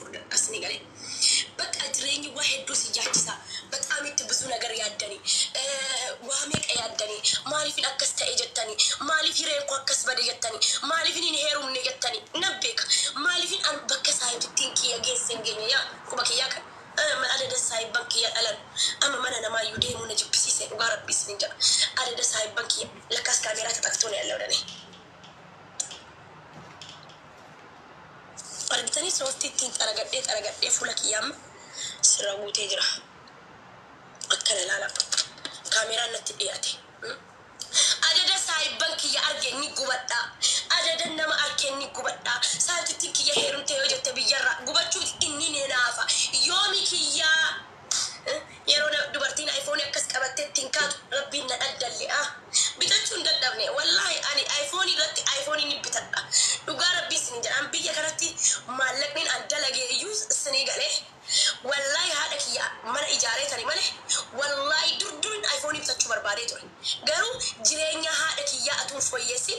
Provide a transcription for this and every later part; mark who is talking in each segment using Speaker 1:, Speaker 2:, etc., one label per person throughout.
Speaker 1: furdan asni gale bakka jireenyi waa hedduu si jaachisa baqaam itti busu nagar yaaddani waa meeqa yaaddani maaliifin akkas ta'e jettani maaliif hireen ko akkas bade jettani maaliifin hin heerumne jettani nabbeeka maaliifin an bakka saayibittiin kiyya geessen geenye yaa kuba kiyyaa kan adada saayibban kiyya dhalan amma mana namaa iyyuu deemuu na jibbisiise dhugaa rabbiis ni jedha adada saayibban kiyya lakkaas kaameeraa taxaqtoon yaallee odhane argitanii sooftii ittiin xaragadhee fuula kiyyaama sirra guutee jira akkana ilaala kaameeraan natti dhiyaate adada saayibban kiyya arge ni gubadha adada nama arke ni gubadha saayibtittiin kiyya heerumte yoo jette biyyarra gubachuu inni ne naafa yoomi kiyya yeroo dubartiin iPhone akkas qabattee ittiin kaatu rabbiin na dhaddalli'a bitachuun dadhabne wallahi ani iPhone irratti iPhone ni bitadha dhugaa rabbiis ni jedhan biyya kanatti maallaqni an dalagee iyyuu isinii galee wallahi haadha kiyya mana ijaaree tani malee wallahi durdurin iPhone bitachuu barbaadee ture garuu jireenya haadha kiyya atuun fooyyeessi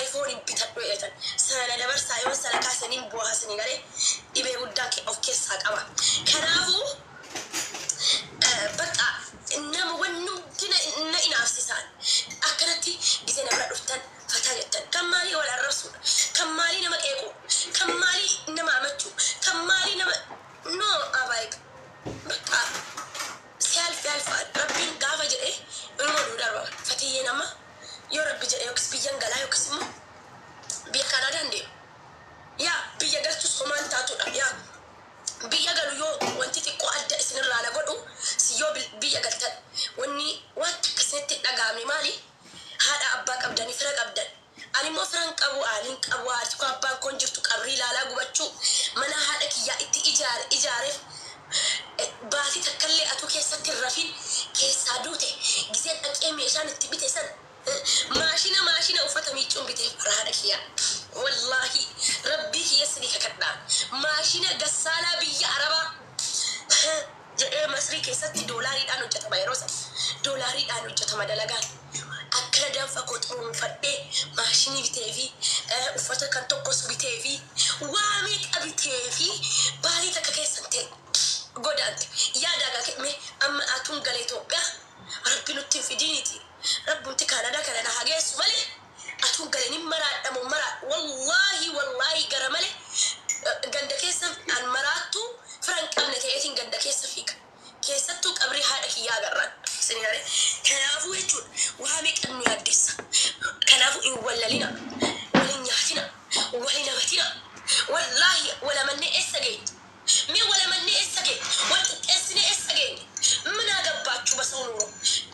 Speaker 1: iPhone bitadhu jedhan sana dabarsaa yoo sana kaasaniin bu'aa isinii galee dhibee guddaan of keessaa qaba kanaafuu baqaa nama wannumtina na inaafsisaan akkanatti gisee nama dhuftan fataa jettan kan maalii wal arrabsuudha kan maalii nama qeequ kan maalii nama amachuu kan maalii nama no abaayib baqaa si alfa rabbiin gaafa jedhee ilmoo duu darba fatiyyee nama yoo rabbi jedhee yookiis biyyan galaa yookiis immoo biyya Kaanaadaan deemu yaa biyya galtus homaan taatuudha yaa biyya galu yoo wanti xiqqoo adda isinirraa na godhu si yoo biyya galtan wanni waan akkasitti dhagaamne maali haadha abbaa qabdanii fira qabdan ani immoo firan qabu aanin qabu haati ko abbaan koon jirtu qabrii ilaalaa gubachuu mana haadha kiyyaa itti ijaareef baatii takkallee atuu keessatti rafin keessaa duute giseen dhaqee meeshaan itti bite san maashina uffata miicuun bitee haadha kiyyaa wallahi rabbii kiyya sini kakadhaa maashina gassaalaa biyya arabaa jedhee masrii keessatti doolaariidhaan hojjetama yeroo san doolaariidhaan hojjetama dalagaan akkana danfa koo xuruunfadhee maashinii bitee fi uffata kan tokkos bitee fi waa meeqa bitee fi baatii takka keessan ta'e godaante yaadaagaa kenne amma atuun galee Itoophiyaa rabbi nutti hin fidiiniti rabbuutti Kaanadaa kana na hageessu malee atuun galee ni maraadhamu wallahi gara malee ganda keessa an maraattu firan qabne ta'eetiin ganda keessa fiiga keessattuu qabrii haadha kiyyaa agarraan sinirare kanaafuu jechuudha waa meeqan nu yaaddeessa kanaafuu hin wallalina walin nyaatina walin nabatina wallahi walamanne eessa geenye mee walamanne eessa geenye wal qixxeessine eessa geenye minaa gabbaachuu basa unuuro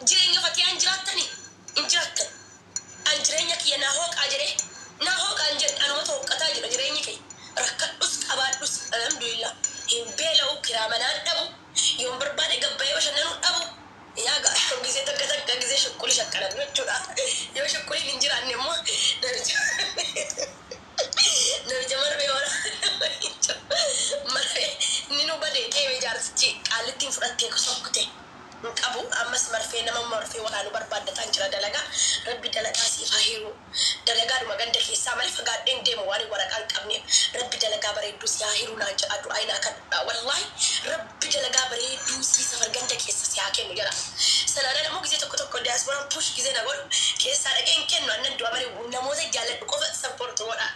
Speaker 1: jireenya fatiyaan jiraattanii hin jiraattan an jireenya kiyya naa hooqaa jedhee naa hooqaan jedhe anoota hooqqataa jira jireenyi kiyya rakkadhus qabaadhus alhamdulillah hin beela'u kiraamanaan dhabu yoon barbaade gabbayee bashannanuu dhabu yaa gisee takka gisee shukkuli shakkalan jechuudha yoo shukkuliin hin jiraanne immoo namicha marfee marfee inni nu badee deeme jaarsichi qaallittiin fudhattee sokkute qabu ammas marfee nama marfee walaanu barbaaddataan jira dalagaa rabbi dalagaa siif haa hiru dalagaadhuma ganda keessaa malee fagaadheen deemu waan waraqaan qabne rabbi dalagaa bareedduu si haa hiru naan jedha du'aayinaa kan wallahi rabbi dalagaa bareedduu si safar ganda keessa si haa kennu jedha sanaadhaan immoo gisee tokko diyaaspooraan push gisee na godhu keessaa dhaqeen kennu annan du'a malee namoota jaalladhu qofa sappoortu godha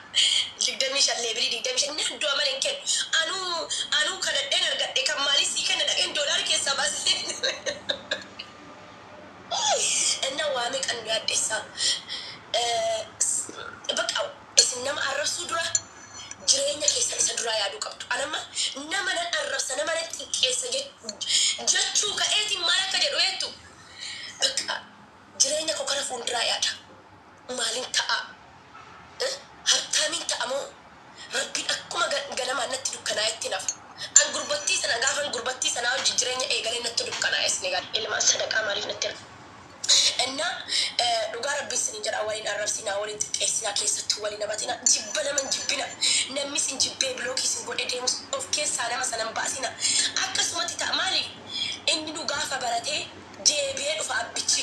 Speaker 1: 25 leebilii 25 nan du'a malee kennu anuu kadhadheen argadhe kan maalii sii kenna dhaqeen doolaara keessaa baasee እና ዋሜ ቀን ያደሳ በቃ እስነማ አረሱ ዱራ ጅሬኛ ከሰ ዱራ ያዱ ቀብቱ አለማ ነመነ አረሰ ነመነ ቄሰ ጀቹ ከኤቲ ማረከ ጀዶ የቱ በቃ ጅሬኛ ኮከረ ፉንድራ ያዳ ማሊን ታአ ሀብታሚን ታአሞ ረቢ አኩማ ገነማ ነት ዱከና የትናፍ አን ጉርበቲ ሰና ጋፈን ጉርበቲ ሰናው ጅሬኛ ኤገለ ነት ዱከና ያስነጋል ኢልማ ሰደቃ ማሪፍ ነት እና ዱጋር ቢስኒ ጀራ ወሊን አረብሲና ወሊን ተቀስና ከሰቱ ወሊን ባቲና ጅበለ ምን ጅብና ነሚስ እንጅቤ ብሎኪስ ጎዴ ደምስ ኦፍ ኬሳ ለማ ሰለም ባሲና አከስመት ታማሊ እንዲ ዱጋፋ በረቴ ዴቢኤ ዱፋ አብቺ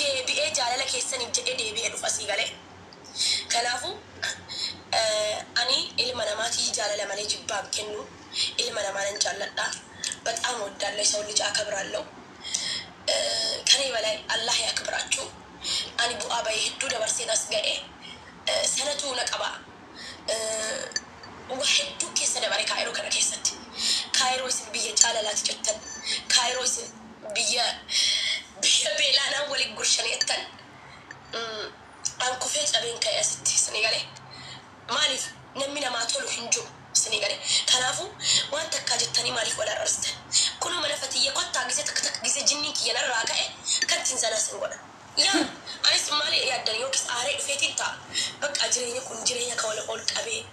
Speaker 1: ዴቢኤ ጃለለ ከሰን እንጀ ዴቢኤ ዱፋ ሲጋለ ከላፉ أني إلما نماتي جال لما لي جباب كنو إلما نما نجلدا بتأم ودال لي سولي جا كبرالو كني بلاي الله يكبراتشو أني بو أبي هدو دبرسين أسجعه سنة نقبا وحدو كيس دبري كايرو كنا كيست كايرو اسم بيجي جال لا تجتن كايرو اسم بيجي بيلانا ولي قرشني التن أنكو فيت أبين كيا ستي سنيغالي مالف نمينا ما تولو هنجو سنيغالي كنافو وانت كاجتاني مالف ولا رستن كنو منفتي يقوت تاقزي تك جزي جنين كي ينا الراكاي كنتين زانا سنغونا يا أنا سمالي يا دانيو كيس آري فيتين تا بك أجريني كون جريني كولا قولت أبي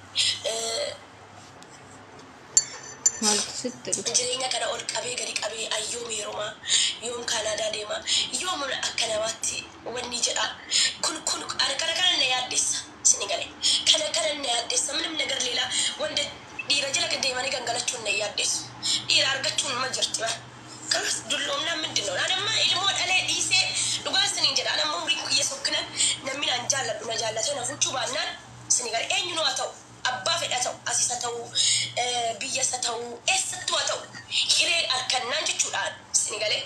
Speaker 1: جريني كنا قولت أبي غريك أبي أيومي روما يوم كندا ديما يوم أكنواتي وني جدا كن أنا كنا نيادس سنيغالي كنا نيادس من نجر ليلا وند دي رجلك ديما نيجانغلتشون نيادس دي رارجتشون ما جرت ما كلاس دلومنا من دلون أنا ما إلمود على ديسة لقاس سنيجر أنا ما أريد كي يسكنا نمين أنجال نجالتنا فوتشو بانان سنيغالي أي نواتو أبا في أتو أسيستو بيستو إستو أتو كيري أركنان جتشولان سنيغالي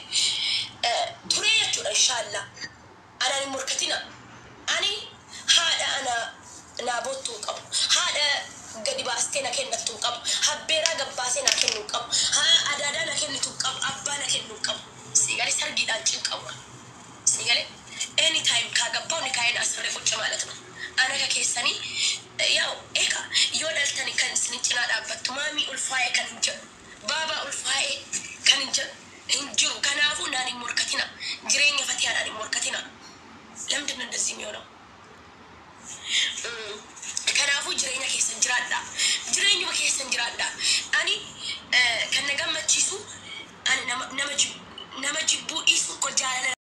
Speaker 1: تري جتشول إن شاء الله أنا المركتنا أني هذا أنا نابوتو قب هذا قد باستنا كنا توقب هبيرا قب باسنا كنا قب ها أدانا كنا توقب أبانا كنا قب سنيغالي سرقي دانشين قب سنيغالي any time كاقباو نكاين أسرق وجمالتنا أنا كيساني ياو إيكا يودلتني كان سنتنا دابت مامي ألفاي كان إنجر بابا ألفاي كان إنجر إنجرو كنافو ناني مركتنا جرين يفتيا ناني مركتنا لم تبنا ندزيميونا كنافو جرين كيسن جرادا جرين يو كيسن جرادا أني كان نجمع تشيسو أنا نمجبو إيسو كل جالنا